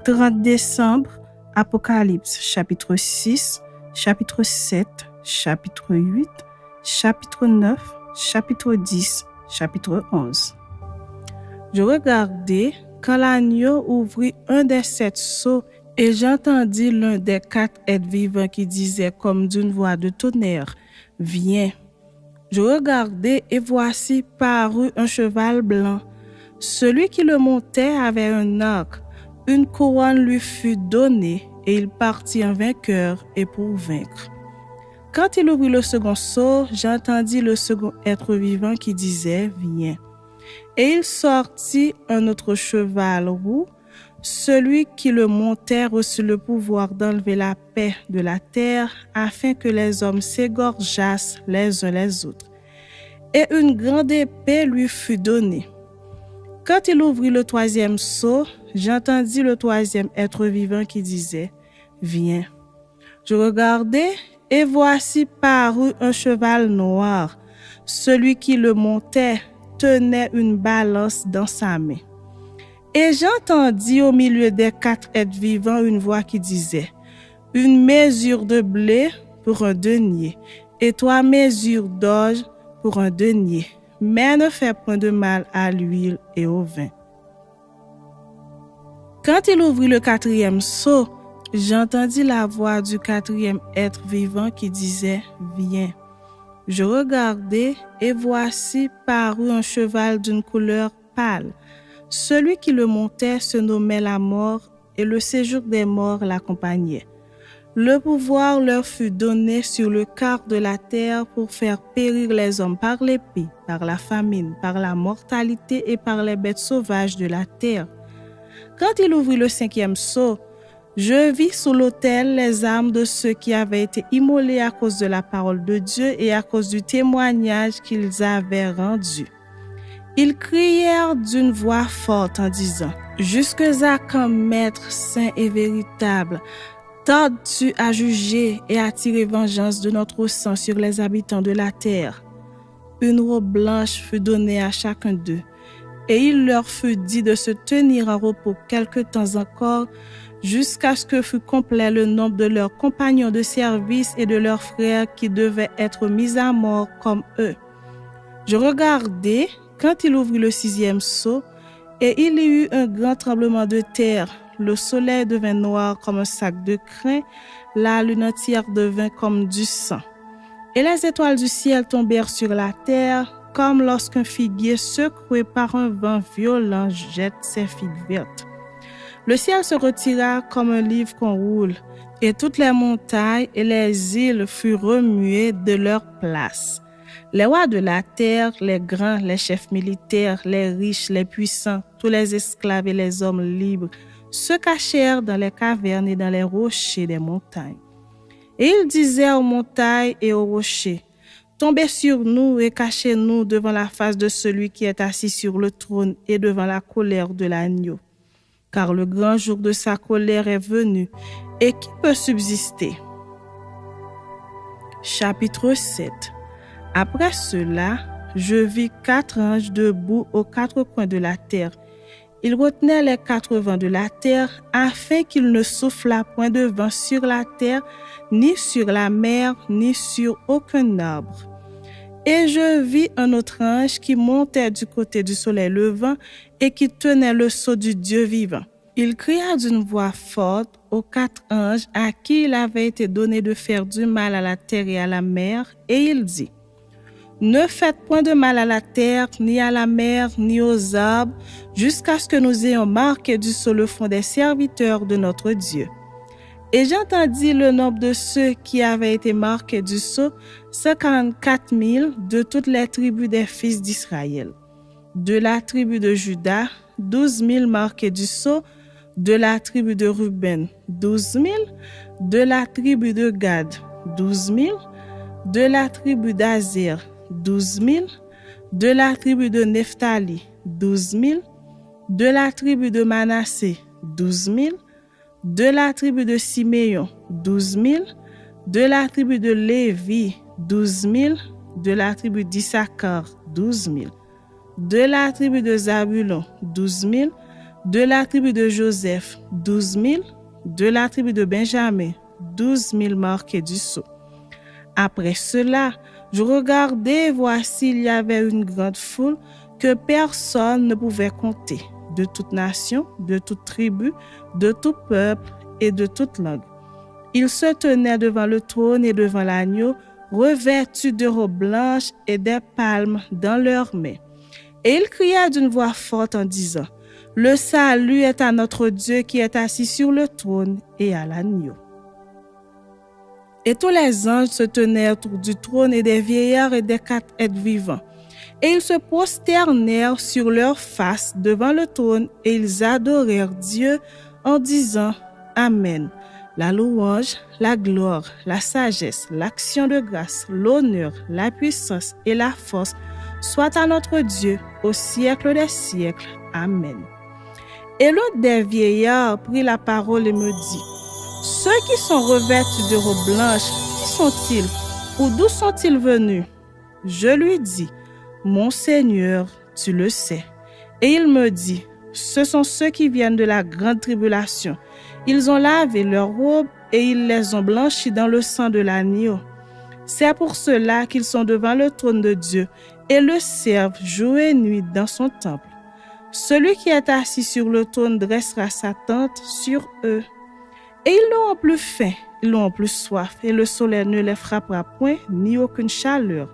30 décembre, Apocalypse, chapitre 6, chapitre 7, chapitre 8, chapitre 9, chapitre 10, chapitre 11. Je regardai quand l'agneau ouvrit un des 7 sceaux et j'entendis l'un des 4 êtres vivants qui disait comme d'une voix de tonnerre, « Viens !» Je regardai et voici parut un cheval blanc. Celui qui le montait avait un arc. Une couronne lui fut donnée et il partit en vainqueur et pour vaincre. Quand il ouvrit le second sceau, j'entendis le second être vivant qui disait « Viens !» Et il sortit un autre cheval roux. Celui qui le montait reçut le pouvoir d'enlever la paix de la terre afin que les hommes s'égorgeassent les uns les autres. Et une grande épée lui fut donnée. Quand il ouvrit le 3e sceau, j'entendis le 3e être vivant qui disait « Viens !» Je regardai et voici parut un cheval noir. Celui qui le montait tenait une balance dans sa main. Et j'entendis au milieu des 4 êtres vivants une voix qui disait « Une mesure de blé pour un denier et 3 mesures d'orge pour un denier, mais ne fais point de mal à l'huile et au vin. » Quand il ouvrit le 4e sceau, j'entendis la voix du 4e être vivant qui disait « Viens !» Je regardai et voici parut un cheval d'une couleur pâle. Celui qui le montait se nommait la mort et le séjour des morts l'accompagnait. Le pouvoir leur fut donné sur le quart de la terre pour faire périr les hommes par l'épée, par la famine, par la mortalité et par les bêtes sauvages de la terre. Quand il ouvrit le 5e sceau, je vis sous l'autel les âmes de ceux qui avaient été immolés à cause de la parole de Dieu et à cause du témoignage qu'ils avaient rendu. Ils crièrent d'une voix forte en disant « Jusque à quand, Maître saint et véritable, tardes-tu à juger et à tirer vengeance de notre sang sur les habitants de la terre ?» Une robe blanche fut donnée à chacun d'eux, et il leur fut dit de se tenir en repos quelque temps encore, jusqu'à ce que fût complet le nombre de leurs compagnons de service et de leurs frères qui devaient être mis à mort comme eux. Je regardai quand il ouvrit le 6e sceau, et il y eut un grand tremblement de terre. Le soleil devint noir comme un sac de crin, la lune entière devint comme du sang. Et les étoiles du ciel tombèrent sur la terre, comme lorsqu'un figuier secoué par un vent violent jette ses figues vertes. Le ciel se retira comme un livre qu'on roule, et toutes les montagnes et les îles furent remuées de leur place. Les rois de la terre, les grands, les chefs militaires, les riches, les puissants, tous les esclaves et les hommes libres se cachèrent dans les cavernes et dans les rochers des montagnes. Et ils disaient aux montagnes et aux rochers, « Tombez sur nous et cachez-nous devant la face de celui qui est assis sur le trône et devant la colère de l'agneau. Car le grand jour de sa colère est venu, et qui peut subsister ?» Chapitre 7. Après cela, je vis 4 anges debout aux 4 coins de la terre. Ils retenaient les 4 vents de la terre, afin qu'il ne soufflât point de vent sur la terre, ni sur la mer, ni sur aucun arbre. Et je vis un autre ange qui montait du côté du soleil levant et qui tenait le sceau du Dieu vivant. Il cria d'une voix forte aux 4 anges à qui il avait été donné de faire du mal à la terre et à la mer, et il dit « Ne faites point de mal à la terre, ni à la mer, ni aux arbres, jusqu'à ce que nous ayons marqué du sceau le front des serviteurs de notre Dieu. » Et j'entendis le nombre de ceux qui avaient été marqués du sceau, 54 000 de toutes les tribus des fils d'Israël. De la tribu de Juda, 12 000 marqués du sceau, de la tribu de Ruben, 12 000, de la tribu de Gad, 12 000, de la tribu d'Azer, 12 000, de la tribu de Nephtali, 12 000, de la tribu de Manassé, 12 000, de la tribu de Siméon, 12 000, de la tribu de Lévi, 12 000, de la tribu d'Issachar, 12 000, de la tribu de Zabulon, 12 000, De la tribu de Joseph, 12 000. De la tribu de Benjamin, 12 000 marqués du sceau. Après cela, je regardai et voici il y avait une grande foule que personne ne pouvait compter, de toute nation, de toute tribu, de tout peuple et de toute langue. Ils se tenaient devant le trône et devant l'agneau, revêtus de robes blanches et des palmes dans leurs mains. Et ils criaient d'une voix forte en disant, « Le salut est à notre Dieu qui est assis sur le trône et à l'agneau. » Et tous les anges se tenaient autour du trône et des vieillards et des 4 êtres vivants. Et ils se prosternèrent sur leurs faces devant le trône et ils adorèrent Dieu en disant « Amen. La louange, la gloire, la sagesse, l'action de grâce, l'honneur, la puissance et la force soient à notre Dieu au siècle des siècles. Amen. » Et l'autre des vieillards prit la parole et me dit, « Ceux qui sont revêtus de robes blanches, qui sont-ils? Ou d'où sont-ils venus? » Je lui dis, « Mon Seigneur, tu le sais. » Et il me dit, « Ce sont ceux qui viennent de la grande tribulation. Ils ont lavé leurs robes et ils les ont blanchies dans le sang de l'agneau. C'est pour cela qu'ils sont devant le trône de Dieu et le servent jour et nuit dans son temple. Celui qui est assis sur le trône dressera sa tente sur eux. Et ils n'auront plus faim, ils n'auront plus soif, et le soleil ne les frappera point, ni aucune chaleur.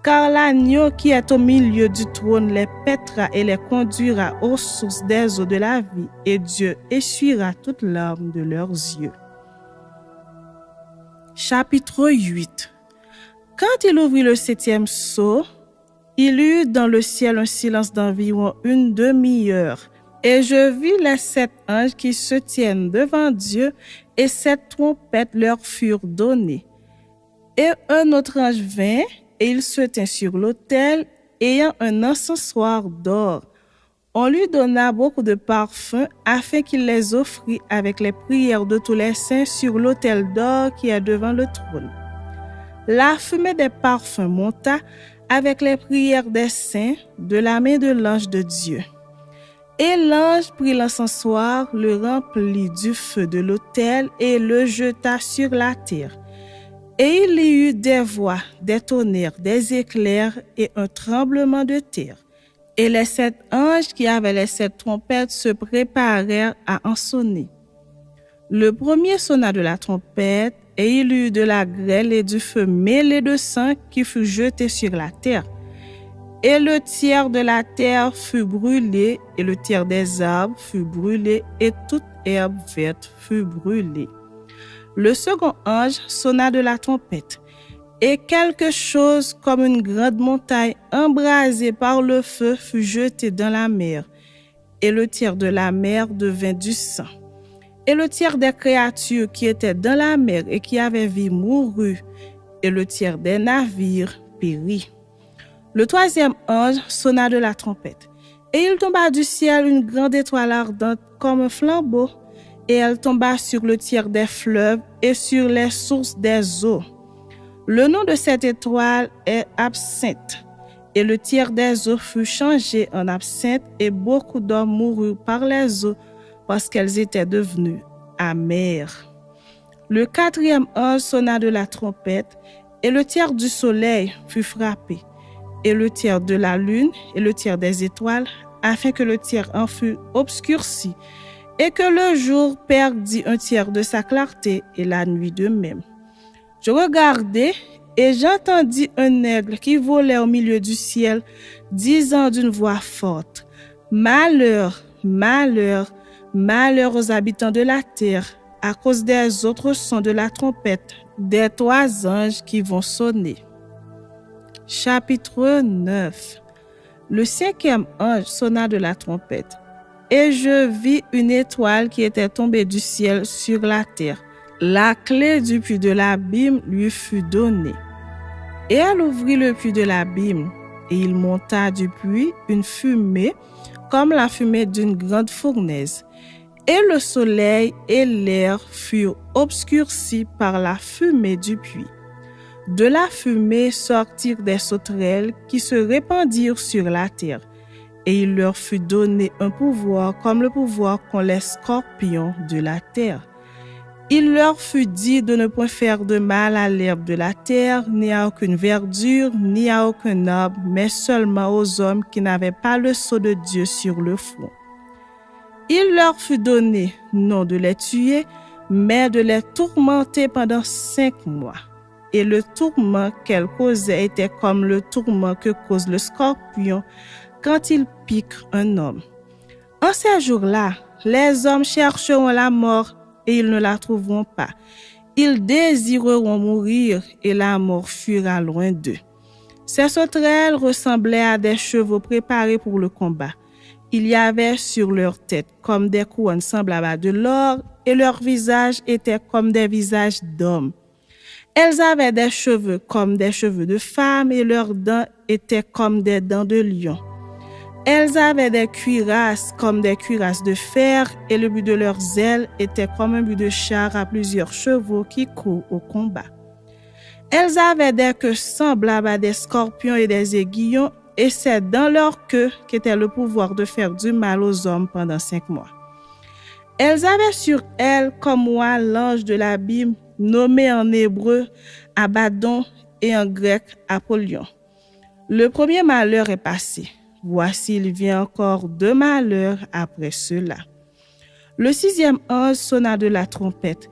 Car l'agneau qui est au milieu du trône les paîtra et les conduira aux sources des eaux de la vie, et Dieu essuiera toutes larmes de leurs yeux. Chapitre 8. Quand il ouvrit le 7e sceau, il y eut dans le ciel un silence d'environ une demi-heure. Et je vis les 7 anges qui se tiennent devant Dieu, et 7 trompettes leur furent données. Et un autre ange vint, et il se tint sur l'autel, ayant un encensoir d'or. On lui donna beaucoup de parfums, afin qu'il les offrît avec les prières de tous les saints sur l'autel d'or qui est devant le trône. La fumée des parfums monta, avec les prières des saints, de la main de l'ange de Dieu. Et l'ange prit l'encensoir, le remplit du feu de l'autel et le jeta sur la terre. Et il y eut des voix, des tonnerres, des éclairs et un tremblement de terre. Et les 7 anges qui avaient les 7 trompettes se préparèrent à en sonner. Le premier sonna de la trompette, et il y eut de la grêle et du feu mêlé de sang qui fut jeté sur la terre. Et le tiers de la terre fut brûlé, et le tiers des arbres fut brûlé, et toute herbe verte fut brûlée. Le second ange sonna de la trompette, et quelque chose comme une grande montagne embrasée par le feu fut jetée dans la mer, et le tiers de la mer devint du sang. Et le tiers des créatures qui étaient dans la mer et qui avaient vie mourut, et le tiers des navires périt. Le troisième ange sonna de la trompette, et il tomba du ciel une grande étoile ardente comme un flambeau, et elle tomba sur le tiers des fleuves et sur les sources des eaux. Le nom de cette étoile est Absinthe, et le tiers des eaux fut changé en absinthe, et beaucoup d'hommes moururent par les eaux parce qu'elles étaient devenues amères. Le quatrième ange sonna de la trompette, et le tiers du soleil fut frappé, et le tiers de la lune et le tiers des étoiles, afin que le tiers en fût obscurci, et que le jour perdît un tiers de sa clarté, et la nuit de même. Je regardai, et j'entendis un aigle qui volait au milieu du ciel, disant d'une voix forte, « Malheur, malheur, malheur aux habitants de la terre, à cause des autres sons de la trompette, des 3 anges qui vont sonner. » Chapitre 9. Le 5e ange sonna de la trompette, et je vis une étoile qui était tombée du ciel sur la terre. La clé du puits de l'abîme lui fut donnée. Et elle ouvrit le puits de l'abîme, et il monta du puits une fumée, comme la fumée d'une grande fournaise. Et le soleil et l'air furent obscurcis par la fumée du puits. De la fumée sortirent des sauterelles qui se répandirent sur la terre, et il leur fut donné un pouvoir comme le pouvoir qu'ont les scorpions de la terre. Il leur fut dit de ne point faire de mal à l'herbe de la terre, ni à aucune verdure, ni à aucun arbre, mais seulement aux hommes qui n'avaient pas le sceau de Dieu sur le front. Il leur fut donné non de les tuer, mais de les tourmenter pendant 5 mois. Et le tourment qu'elles causaient était comme le tourment que cause le scorpion quand il pique un homme. En ces jours-là, les hommes chercheront la mort et ils ne la trouveront pas. Ils désireront mourir et la mort fuira loin d'eux. Ces sauterelles ressemblaient à des chevaux préparés pour le combat. Il y avait sur leur tête comme des couronnes semblables à de l'or et leurs visages étaient comme des visages d'hommes. Elles avaient des cheveux comme des cheveux de femmes et leurs dents étaient comme des dents de lion. Elles avaient des cuirasses comme des cuirasses de fer et le but de leurs ailes était comme un but de char à plusieurs chevaux qui courent au combat. Elles avaient des queues semblables à des scorpions et des aiguillons et c'est dans leur queue qu'était le pouvoir de faire du mal aux hommes pendant 5 mois. Elles avaient sur elles comme moi l'ange de l'abîme nommé en hébreu Abaddon et en grec Apollyon. Le premier malheur est passé. Voici, il vient encore 2 malheurs après cela. Le 6e ange sonna de la trompette,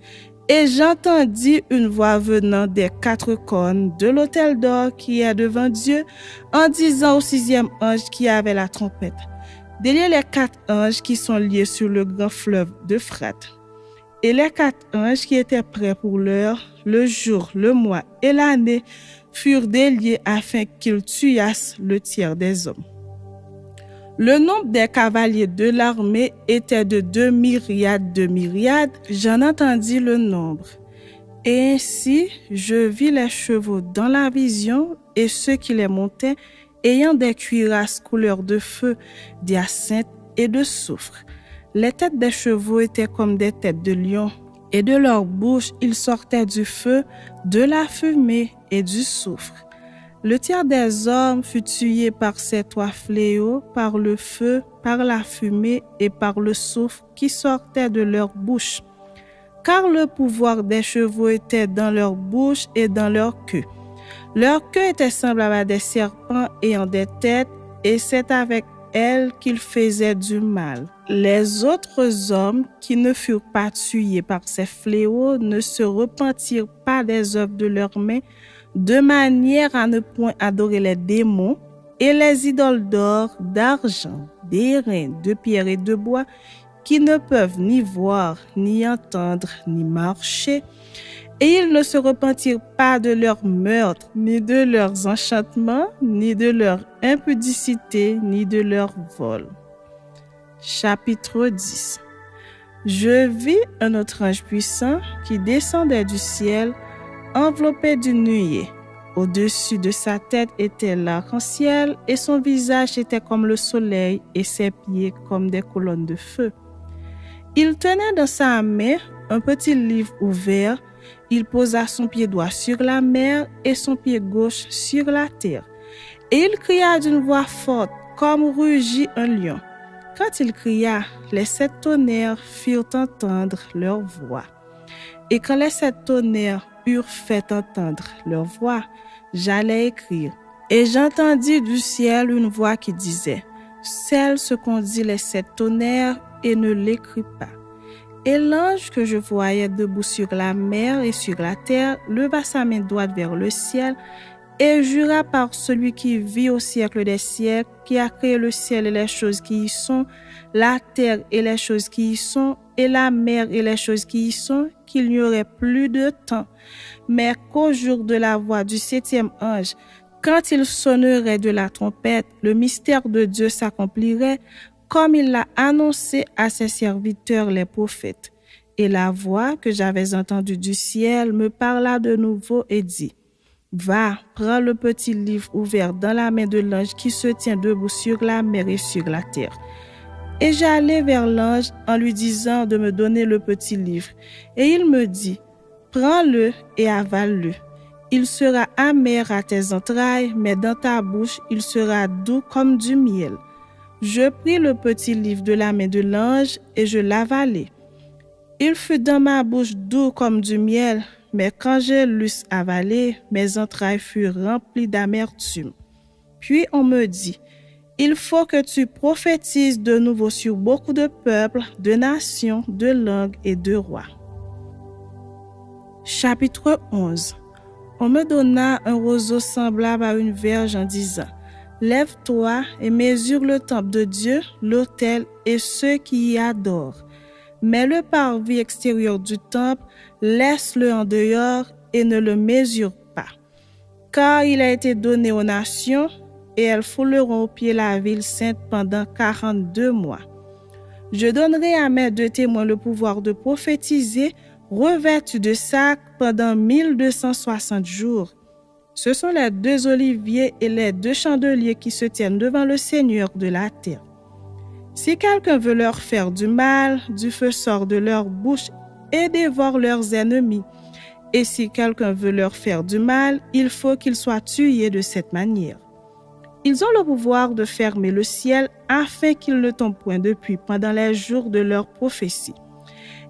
et j'entendis une voix venant des 4 cornes de l'autel d'or qui est devant Dieu, en disant au 6e ange qui avait la trompette, déliez les 4 anges qui sont liés sur le grand fleuve d'Euphrate. Et les 4 anges qui étaient prêts pour l'heure, le jour, le mois et l'année furent déliés afin qu'ils tuassent le tiers des hommes. Le nombre des cavaliers de l'armée était de 2 myriades de myriades. J'en entendis le nombre. Et ainsi, je vis les chevaux dans la vision et ceux qui les montaient, ayant des cuirasses couleur de feu, d'hyacinthe et de soufre. Les têtes des chevaux étaient comme des têtes de lions, et de leur bouche il sortait du feu, de la fumée et du soufre. Le tiers des hommes fut tué par ces 3 fléaux, par le feu, par la fumée et par le soufre qui sortait de leur bouche. Car le pouvoir des chevaux était dans leur bouche et dans leur queue. Leur queue était semblable à des serpents ayant des têtes, et c'est avec elles qu'ils faisaient du mal. Les autres hommes qui ne furent pas tués par ces fléaux ne se repentirent pas des œuvres de leurs mains, de manière à ne point adorer les démons et les idoles d'or, d'argent, d'airain, de pierre et de bois, qui ne peuvent ni voir, ni entendre, ni marcher. Et ils ne se repentirent pas de leurs meurtres, ni de leurs enchantements, ni de leur impudicité, ni de leur vol. Chapitre 10. Je vis un autre ange puissant qui descendait du ciel, enveloppé d'une nuée. Au-dessus de sa tête était l'arc-en-ciel et son visage était comme le soleil et ses pieds comme des colonnes de feu. Il tenait dans sa main un petit livre ouvert. Il posa son pied droit sur la mer et son pied gauche sur la terre. Et il cria d'une voix forte comme rugit un lion. Quand il cria, les 7 tonnerres firent entendre leur voix. Et quand les 7 tonnerres eurent fait entendre leur voix, j'allais écrire. Et j'entendis du ciel une voix qui disait, « Scelle ce qu'ont dit les 7 tonnerres et ne l'écris pas. » Et l'ange que je voyais debout sur la mer et sur la terre leva sa main droite vers le ciel et jura par celui qui vit au siècle des siècles, qui a créé le ciel et les choses qui y sont, la terre et les choses qui y sont, et la mer et les choses qui y sont, qu'il n'y aurait plus de temps, mais qu'au jour de la voix du 7e ange, quand il sonnerait de la trompette, le mystère de Dieu s'accomplirait, comme il l'a annoncé à ses serviteurs les prophètes. Et la voix que j'avais entendue du ciel me parla de nouveau et dit, « Va, prends le petit livre ouvert dans la main de l'ange qui se tient debout sur la mer et sur la terre. » Et j'allai vers l'ange en lui disant de me donner le petit livre. Et il me dit, « Prends-le et avale-le. Il sera amer à tes entrailles, mais dans ta bouche, il sera doux comme du miel. » Je pris le petit livre de la main de l'ange et je l'avalai. Il fut dans ma bouche doux comme du miel, mais quand je l'eusse avalé, mes entrailles furent remplies d'amertume. Puis on me dit, il faut que tu prophétises de nouveau sur beaucoup de peuples, de nations, de langues et de rois. Chapitre 11. On me donna un roseau semblable à une verge en disant, lève-toi et mesure le temple de Dieu, l'autel et ceux qui y adorent. Mais le parvis extérieur du temple, laisse-le en dehors et ne le mesure pas. Car il a été donné aux nations, et elles fouleront au pied la ville sainte pendant 42 mois. Je donnerai à mes 2 témoins le pouvoir de prophétiser, revêtus de sacs pendant 1260 jours. Ce sont les 2 oliviers et les 2 chandeliers qui se tiennent devant le Seigneur de la terre. Si quelqu'un veut leur faire du mal, du feu sort de leur bouche et dévore leurs ennemis. Et si quelqu'un veut leur faire du mal, il faut qu'ils soient tués de cette manière. Ils ont le pouvoir de fermer le ciel afin qu'il ne tombe point de pluie pendant les jours de leur prophétie.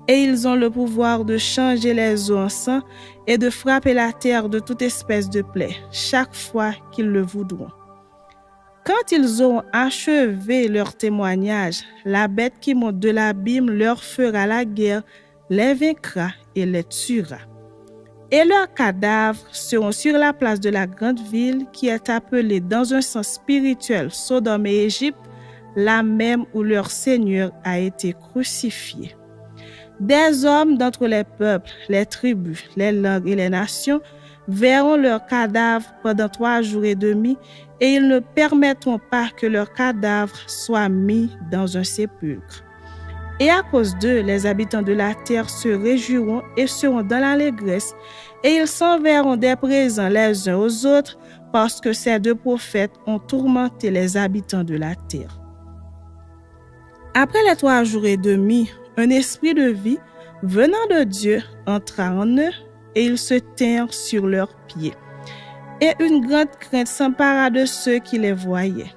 Et ils ont le pouvoir de changer les eaux en sang et de frapper la terre de toute espèce de plaie, chaque fois qu'ils le voudront. Quand ils auront achevé leur témoignage, la bête qui monte de l'abîme leur fera la guerre, les vaincra et les tuera. Et leurs cadavres seront sur la place de la grande ville qui est appelée dans un sens spirituel Sodome et Égypte, la même où leur Seigneur a été crucifié. Des hommes d'entre les peuples, les tribus, les langues et les nations verront leurs cadavres pendant 3 jours et demi et ils ne permettront pas que leurs cadavres soient mis dans un sépulcre. Et à cause d'eux, les habitants de la terre se réjouiront et seront dans l'allégresse, et ils s'enverront des présents les uns aux autres, parce que ces 2 prophètes ont tourmenté les habitants de la terre. Après les 3 jours et demi, un esprit de vie, venant de Dieu, entra en eux, et ils se tinrent sur leurs pieds. Et une grande crainte s'empara de ceux qui les voyaient.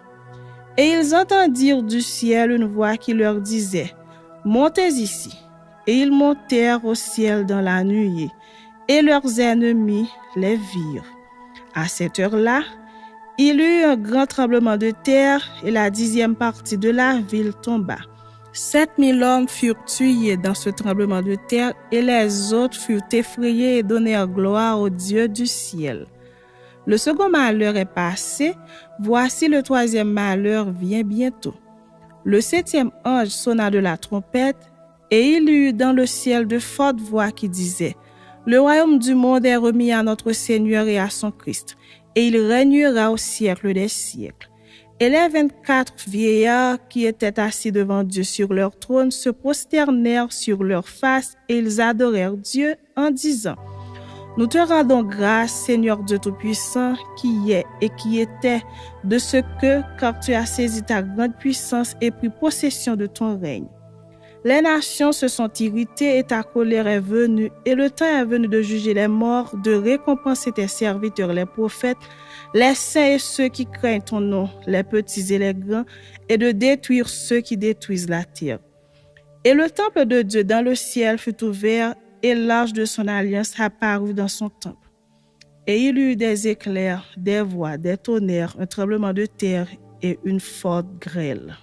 Et ils entendirent du ciel une voix qui leur disait, « Montez ici. » Et ils montèrent au ciel dans la nuée, et leurs ennemis les virent. À cette heure-là, il y eut un grand tremblement de terre, et la 10e partie de la ville tomba. 7000 hommes furent tués dans ce tremblement de terre, et les autres furent effrayés et donnèrent gloire au Dieu du ciel. Le second malheur est passé, voici le 3e malheur vient bientôt. Le 7e ange sonna de la trompette, et il y eut dans le ciel de fortes voix qui disaient, « Le royaume du monde est remis à notre Seigneur et à son Christ, et il régnera au siècle des siècles. » Et les 24 vieillards qui étaient assis devant Dieu sur leur trône se prosternèrent sur leurs faces, et ils adorèrent Dieu en disant, « Nous te rendons grâce, Seigneur Dieu Tout-Puissant, qui est et qui était, de ce que, car tu as saisi ta grande puissance et pris possession de ton règne. Les nations se sont irritées et ta colère est venue, et le temps est venu de juger les morts, de récompenser tes serviteurs les prophètes, les saints et ceux qui craignent ton nom, les petits et les grands, et de détruire ceux qui détruisent la terre. » Et le temple de Dieu dans le ciel fut ouvert, et l'arche de son alliance apparut dans son temple. Et il y eut des éclairs, des voix, des tonnerres, un tremblement de terre et une forte grêle.